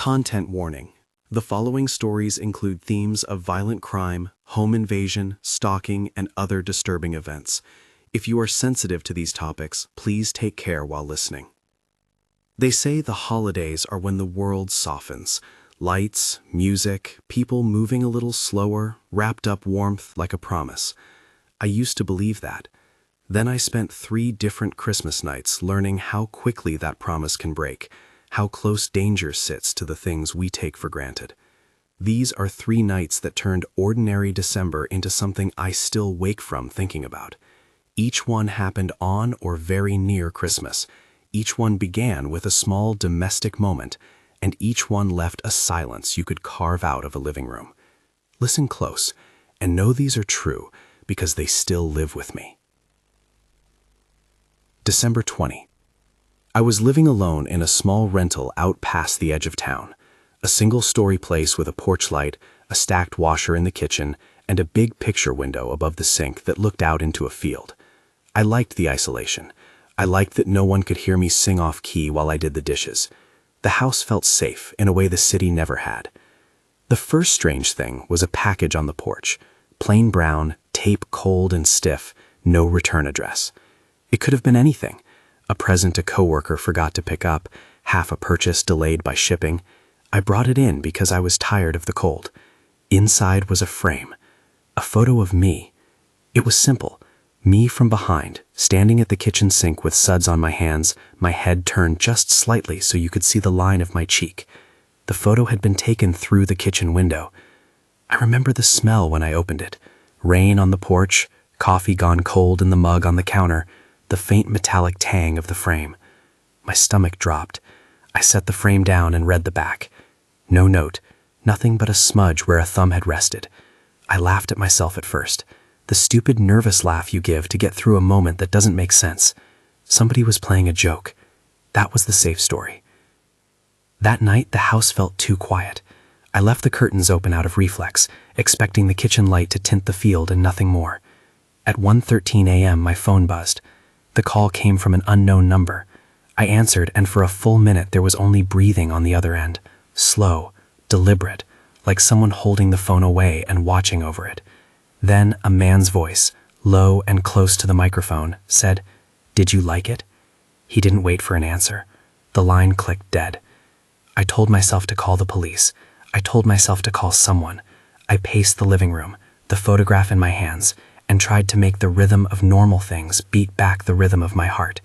Content warning. The following stories include themes of violent crime, home invasion, stalking, and other disturbing events. If you are sensitive to these topics, please take care while listening. They say the holidays are when the world softens. Lights, music, people moving a little slower, wrapped up warmth like a promise. I used to believe that. Then I spent 3 different Christmas nights learning how quickly that promise can break, how close danger sits to the things we take for granted. These are 3 nights that turned ordinary December into something I still wake from thinking about. Each one happened on or very near Christmas. Each one began with a small domestic moment, and each one left a silence you could carve out of a living room. Listen close, and know these are true because they still live with me. December 20. I was living alone in a small rental out past the edge of town. A single-story place with a porch light, a stacked washer in the kitchen, and a big picture window above the sink that looked out into a field. I liked the isolation. I liked that no one could hear me sing off-key while I did the dishes. The house felt safe in a way the city never had. The first strange thing was a package on the porch. Plain brown, tape cold and stiff, no return address. It could have been anything. A present a coworker forgot to pick up, half a purchase delayed by shipping. I brought it in because I was tired of the cold. Inside was a frame, a photo of me. It was simple. Me from behind, standing at the kitchen sink with suds on my hands, my head turned just slightly so you could see the line of my cheek. The photo had been taken through the kitchen window. I remember the smell when I opened it. Rain on the porch, coffee gone cold in the mug on the counter, the faint metallic tang of the frame. My stomach dropped. I set the frame down and read the back. No note, nothing but a smudge where a thumb had rested. I laughed at myself at first. The stupid, nervous laugh you give to get through a moment that doesn't make sense. Somebody was playing a joke. That was the safe story. That night, the house felt too quiet. I left the curtains open out of reflex, expecting the kitchen light to tint the field and nothing more. At 1:13 a.m., my phone buzzed. The call came from an unknown number. I answered, and for a full minute there was only breathing on the other end. Slow, deliberate, like someone holding the phone away and watching over it. Then a man's voice, low and close to the microphone, said, "Did you like it?" He didn't wait for an answer. The line clicked dead. I told myself to call the police. I told myself to call someone. I paced the living room, the photograph in my hands, and tried to make the rhythm of normal things beat back the rhythm of my heart.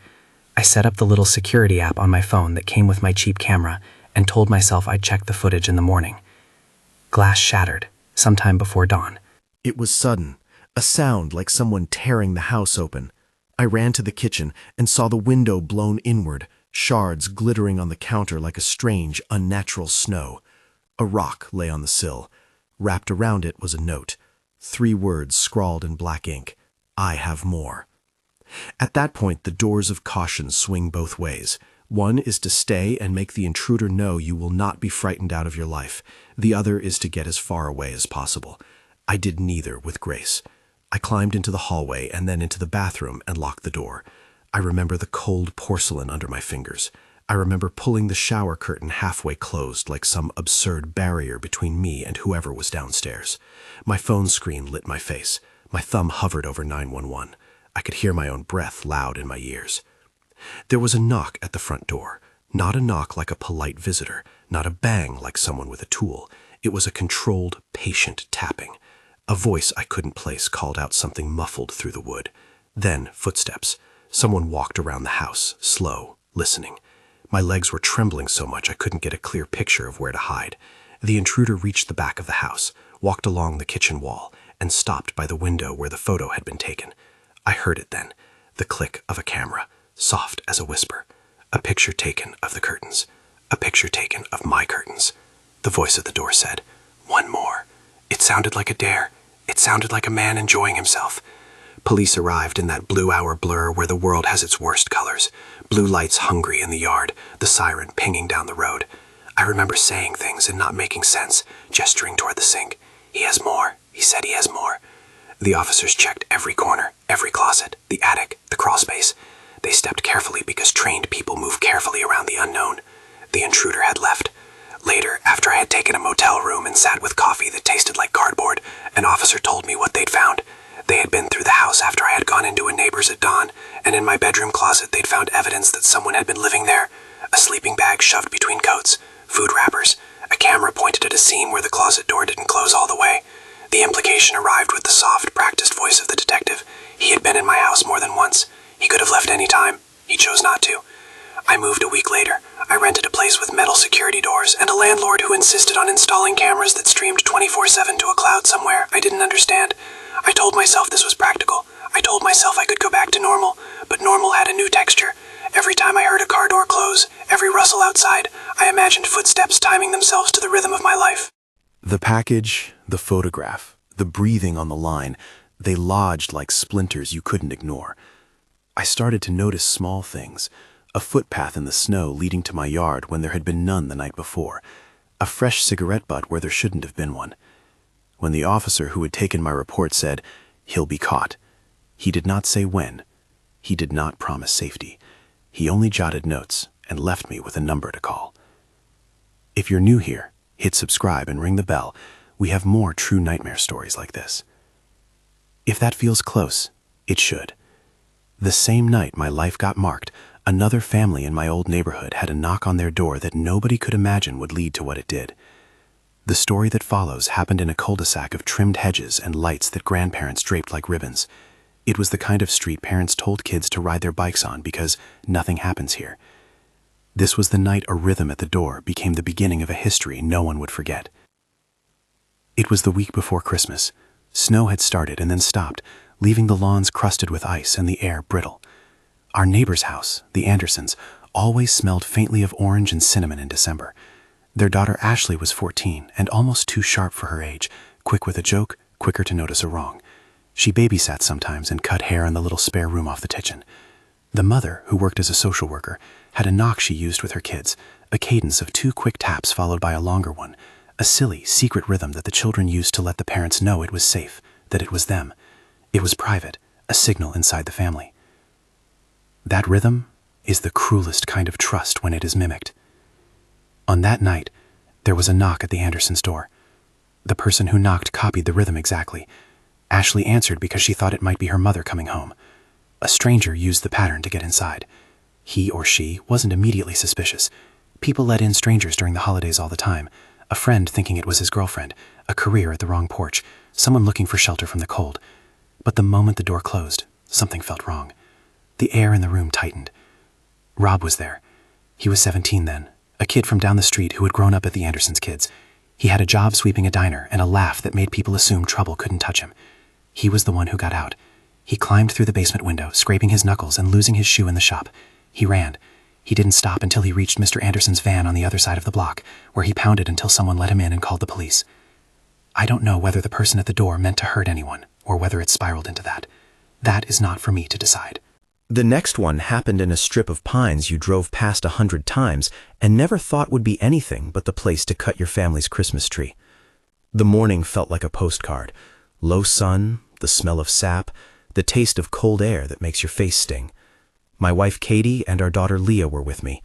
I set up the little security app on my phone that came with my cheap camera and told myself I'd check the footage in the morning. Glass shattered, sometime before dawn. It was sudden, a sound like someone tearing the house open. I ran to the kitchen and saw the window blown inward, shards glittering on the counter like a strange, unnatural snow. A rock lay on the sill. Wrapped around it was a note. 3 words scrawled in black ink. I have more. At that point, the doors of caution swing both ways. One is to stay and make the intruder know you will not be frightened out of your life. The other is to get as far away as possible. I did neither with grace. I climbed into the hallway and then into the bathroom and locked the door. I remember the cold porcelain under my fingers. I remember pulling the shower curtain halfway closed like some absurd barrier between me and whoever was downstairs. My phone screen lit my face. My thumb hovered over 911. I could hear my own breath loud in my ears. There was a knock at the front door. Not a knock like a polite visitor, not a bang like someone with a tool. It was a controlled, patient tapping. A voice I couldn't place called out something muffled through the wood. Then footsteps. Someone walked around the house, slow, listening. My legs were trembling so much I couldn't get a clear picture of where to hide. The intruder reached the back of the house, walked along the kitchen wall, and stopped by the window where the photo had been taken. I heard it then, the click of a camera, soft as a whisper. A picture taken of the curtains. A picture taken of my curtains. The voice at the door said, "One more." It sounded like a dare. It sounded like a man enjoying himself. Police arrived in that blue-hour blur where the world has its worst colors. Blue lights hungry in the yard, the siren pinging down the road. I remember saying things and not making sense, gesturing toward the sink. "He has more." He said he has more. The officers checked every corner, every closet, the attic, the crawlspace. They stepped carefully because trained people move carefully around the unknown. The intruder had left. Later, taken a motel room and sat with coffee that tasted like cardboard. An officer told me what they'd found. They had been through the house after I had gone into a neighbor's at dawn, and in my bedroom closet they'd found evidence that someone had been living there. A sleeping bag shoved between coats, food wrappers, a camera pointed at a seam where the closet door didn't close all the way. The implication arrived with the soft, practiced voice of the detective. He had been in my house more than once. He could have left any time. He chose not to. I moved a week later. I rented a place with metal security doors and a landlord who insisted on installing cameras that streamed 24/7 to a cloud somewhere I didn't understand. I told myself this was practical. I told myself I could go back to normal, but normal had a new texture. Every time I heard a car door close, every rustle outside, I imagined footsteps timing themselves to the rhythm of my life. The package, the photograph, the breathing on the line, they lodged like splinters you couldn't ignore. I started to notice small things. A footpath in the snow leading to my yard when there had been none the night before. A fresh cigarette butt where there shouldn't have been one. When the officer who had taken my report said, "He'll be caught," he did not say when. He did not promise safety. He only jotted notes and left me with a number to call. If you're new here, hit subscribe and ring the bell. We have more true nightmare stories like this. If that feels close, it should. The same night my life got marked, another family in my old neighborhood had a knock on their door that nobody could imagine would lead to what it did. The story that follows happened in a cul-de-sac of trimmed hedges and lights that grandparents draped like ribbons. It was the kind of street parents told kids to ride their bikes on because nothing happens here. This was the night a rhythm at the door became the beginning of a history no one would forget. It was the week before Christmas. Snow had started and then stopped, leaving the lawns crusted with ice and the air brittle. Our neighbor's house, the Andersons, always smelled faintly of orange and cinnamon in December. Their daughter Ashley was 14 and almost too sharp for her age, quick with a joke, quicker to notice a wrong. She babysat sometimes and cut hair in the little spare room off the kitchen. The mother, who worked as a social worker, had a knock she used with her kids, a cadence of 2 quick taps followed by a longer one, a silly, secret rhythm that the children used to let the parents know it was safe, that it was them. It was private, a signal inside the family. That rhythm is the cruelest kind of trust when it is mimicked. On that night, there was a knock at the Andersons' door. The person who knocked copied the rhythm exactly. Ashley answered because she thought it might be her mother coming home. A stranger used the pattern to get inside. He or she wasn't immediately suspicious. People let in strangers during the holidays all the time. A friend thinking it was his girlfriend, a career at the wrong porch, someone looking for shelter from the cold. But the moment the door closed, something felt wrong. The air in the room tightened. Rob was there. He was 17 then, a kid from down the street who had grown up at the Andersons' kids. He had a job sweeping a diner and a laugh that made people assume trouble couldn't touch him. He was the one who got out. He climbed through the basement window, scraping his knuckles and losing his shoe in the shop. He ran. He didn't stop until he reached Mr. Anderson's van on the other side of the block, where he pounded until someone let him in and called the police. I don't know whether the person at the door meant to hurt anyone, or whether it spiraled into that. That is not for me to decide. The next one happened in a strip of pines you drove past 100 times and never thought would be anything but the place to cut your family's Christmas tree. The morning felt like a postcard. Low sun, the smell of sap, the taste of cold air that makes your face sting. My wife Katie and our daughter Leah were with me.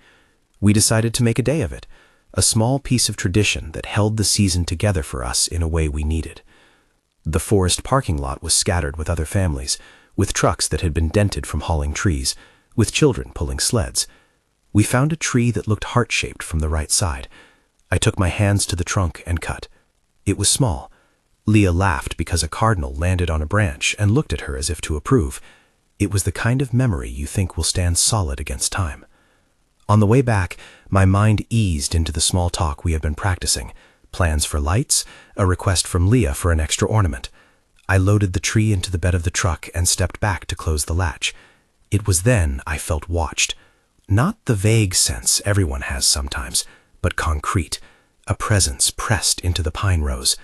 We decided to make a day of it, a small piece of tradition that held the season together for us in a way we needed. The forest parking lot was scattered with other families, with trucks that had been dented from hauling trees, with children pulling sleds. We found a tree that looked heart-shaped from the right side. I took my hands to the trunk and cut. It was small. Leah laughed because a cardinal landed on a branch and looked at her as if to approve. It was the kind of memory you think will stand solid against time. On the way back, my mind eased into the small talk we had been practicing, plans for lights, a request from Leah for an extra ornament. I loaded the tree into the bed of the truck and stepped back to close the latch. It was then I felt watched. Not the vague sense everyone has sometimes, but concrete, a presence pressed into the pine rows.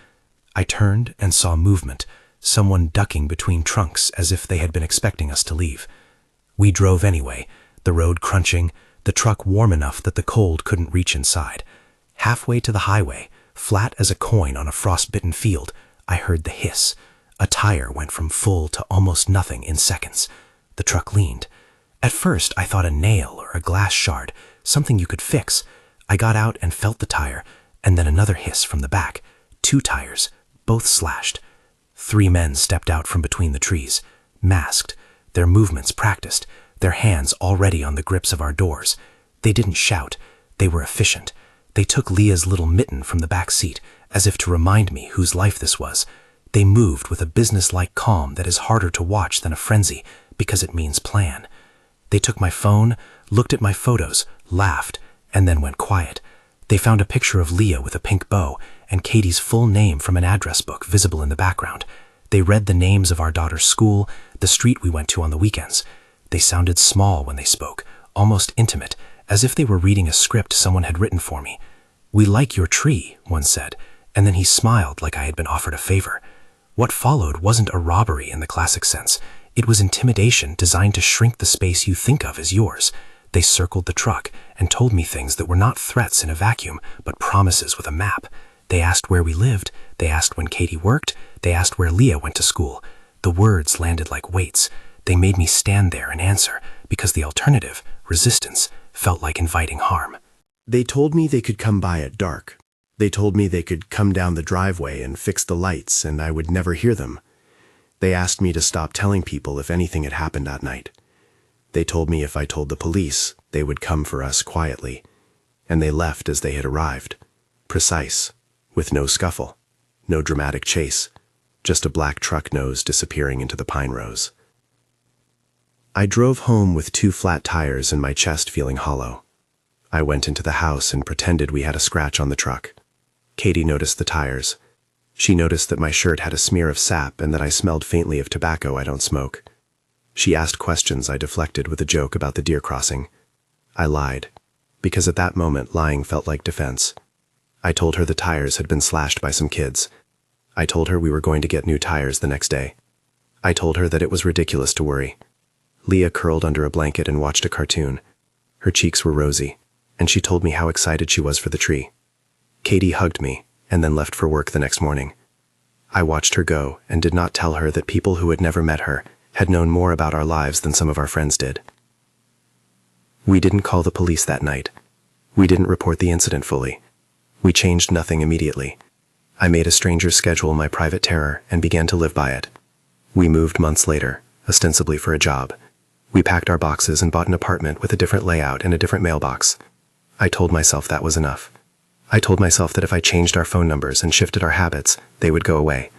I turned and saw movement, someone ducking between trunks as if they had been expecting us to leave. We drove anyway, the road crunching, the truck warm enough that the cold couldn't reach inside. Halfway to the highway, flat as a coin on a frost-bitten field, I heard the hiss. A tire went from full to almost nothing in seconds. The truck leaned. At first, I thought a nail or a glass shard, something you could fix. I got out and felt the tire, and then another hiss from the back. 2 tires, both slashed. 3 men stepped out from between the trees, masked, their movements practiced, their hands already on the grips of our doors. They didn't shout. They were efficient. They took Leah's little mitten from the back seat, as if to remind me whose life this was. They moved with a business-like calm that is harder to watch than a frenzy, because it means plan. They took my phone, looked at my photos, laughed, and then went quiet. They found a picture of Leah with a pink bow and Katie's full name from an address book visible in the background. They read the names of our daughter's school, the street we went to on the weekends. They sounded small when they spoke, almost intimate, as if they were reading a script someone had written for me. "We like your tree," one said, and then he smiled like I had been offered a favor. What followed wasn't a robbery in the classic sense. It was intimidation designed to shrink the space you think of as yours. They circled the truck and told me things that were not threats in a vacuum, but promises with a map. They asked where we lived, they asked when Katie worked, they asked where Leah went to school. The words landed like weights. They made me stand there and answer, because the alternative, resistance, felt like inviting harm. They told me they could come by at dark. They told me they could come down the driveway and fix the lights, and I would never hear them. They asked me to stop telling people if anything had happened that night. They told me if I told the police, they would come for us quietly. And they left as they had arrived. Precise, with no scuffle, no dramatic chase, just a black truck nose disappearing into the pine rows. I drove home with 2 flat tires and my chest feeling hollow. I went into the house and pretended we had a scratch on the truck. Katie noticed the tires. She noticed that my shirt had a smear of sap and that I smelled faintly of tobacco I don't smoke. She asked questions I deflected with a joke about the deer crossing. I lied, because at that moment lying felt like defense. I told her the tires had been slashed by some kids. I told her we were going to get new tires the next day. I told her that it was ridiculous to worry. Leah curled under a blanket and watched a cartoon. Her cheeks were rosy, and she told me how excited she was for the tree. Katie hugged me and then left for work the next morning. I watched her go and did not tell her that people who had never met her had known more about our lives than some of our friends did. We didn't call the police that night. We didn't report the incident fully. We changed nothing immediately. I made a stranger's schedule my private terror and began to live by it. We moved months later, ostensibly for a job. We packed our boxes and bought an apartment with a different layout and a different mailbox. I told myself that was enough. I told myself that if I changed our phone numbers and shifted our habits, they would go away.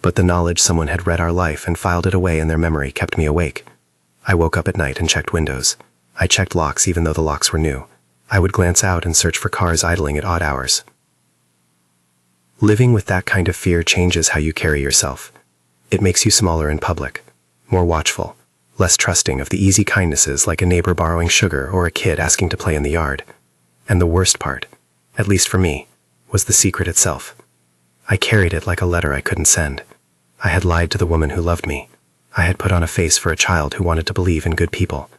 But the knowledge someone had read our life and filed it away in their memory kept me awake. I woke up at night and checked windows. I checked locks even though the locks were new. I would glance out and search for cars idling at odd hours. Living with that kind of fear changes how you carry yourself. It makes you smaller in public, more watchful, less trusting of the easy kindnesses like a neighbor borrowing sugar or a kid asking to play in the yard. And the worst part, at least for me, was the secret itself. I carried it like a letter I couldn't send. I had lied to the woman who loved me. I had put on a face for a child who wanted to believe in good people.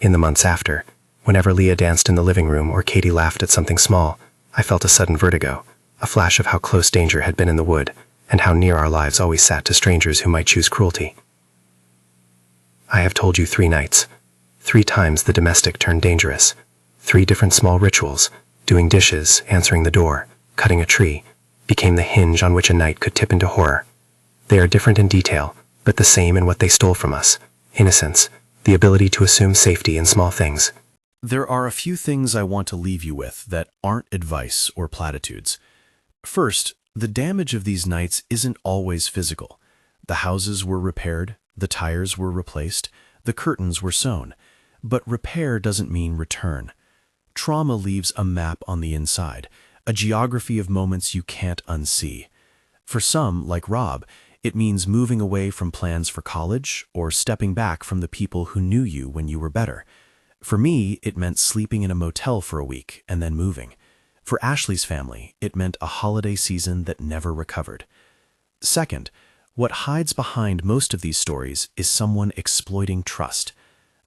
In the months after, whenever Leah danced in the living room or Katie laughed at something small, I felt a sudden vertigo, a flash of how close danger had been in the wood, and how near our lives always sat to strangers who might choose cruelty. I have told you 3 nights. 3 times the domestic turned dangerous. 3 different small rituals, doing dishes, answering the door, cutting a tree, became the hinge on which a night could tip into horror. They are different in detail, but the same in what they stole from us: innocence, the ability to assume safety in small things. There are a few things I want to leave you with that aren't advice or platitudes. First, the damage of these nights isn't always physical. The houses were repaired, the tires were replaced, the curtains were sewn. But repair doesn't mean return. Trauma leaves a map on the inside, a geography of moments you can't unsee. For some, like Rob, it means moving away from plans for college or stepping back from the people who knew you when you were better. For me, it meant sleeping in a motel for a week and then moving. For Ashley's family, it meant a holiday season that never recovered. Second, what hides behind most of these stories is someone exploiting trust.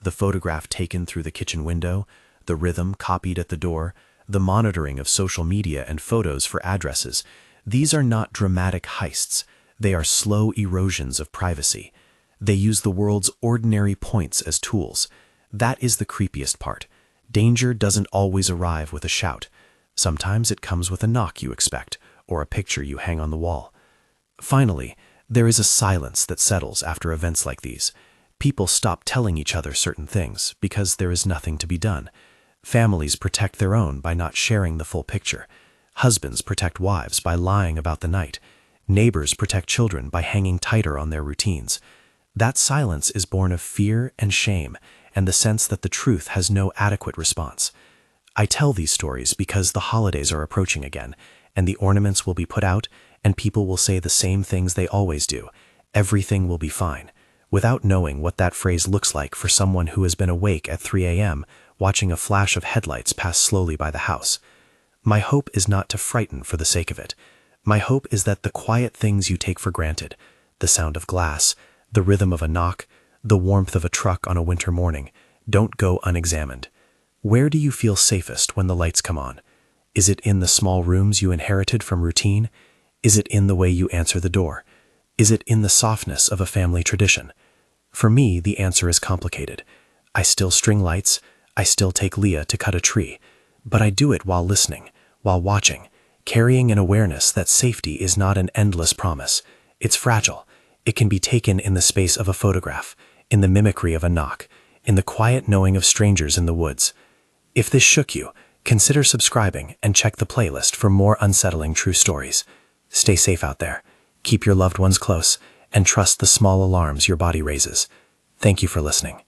The photograph taken through the kitchen window, the rhythm copied at the door, the monitoring of social media and photos for addresses. These are not dramatic heists. They are slow erosions of privacy. They use the world's ordinary points as tools. That is the creepiest part. Danger doesn't always arrive with a shout. Sometimes it comes with a knock you expect, or a picture you hang on the wall. Finally, there is a silence that settles after events like these. People stop telling each other certain things because there is nothing to be done. Families protect their own by not sharing the full picture. Husbands protect wives by lying about the night. Neighbors protect children by hanging tighter on their routines. That silence is born of fear and shame, and the sense that the truth has no adequate response. I tell these stories because the holidays are approaching again, and the ornaments will be put out, and people will say the same things they always do. Everything will be fine, without knowing what that phrase looks like for someone who has been awake at 3 a.m., watching a flash of headlights pass slowly by the house. My hope is not to frighten for the sake of it. My hope is that the quiet things you take for granted, the sound of glass, the rhythm of a knock, the warmth of a truck on a winter morning, don't go unexamined. Where do you feel safest when the lights come on? Is it in the small rooms you inherited from routine? Is it in the way you answer the door? Is it in the softness of a family tradition? For me, the answer is complicated. I still string lights, I still take Leah to cut a tree, but I do it while listening, while watching, carrying an awareness that safety is not an endless promise. It's fragile. It can be taken in the space of a photograph, in the mimicry of a knock, in the quiet knowing of strangers in the woods. If this shook you, consider subscribing and check the playlist for more unsettling true stories. Stay safe out there, keep your loved ones close, and trust the small alarms your body raises. Thank you for listening.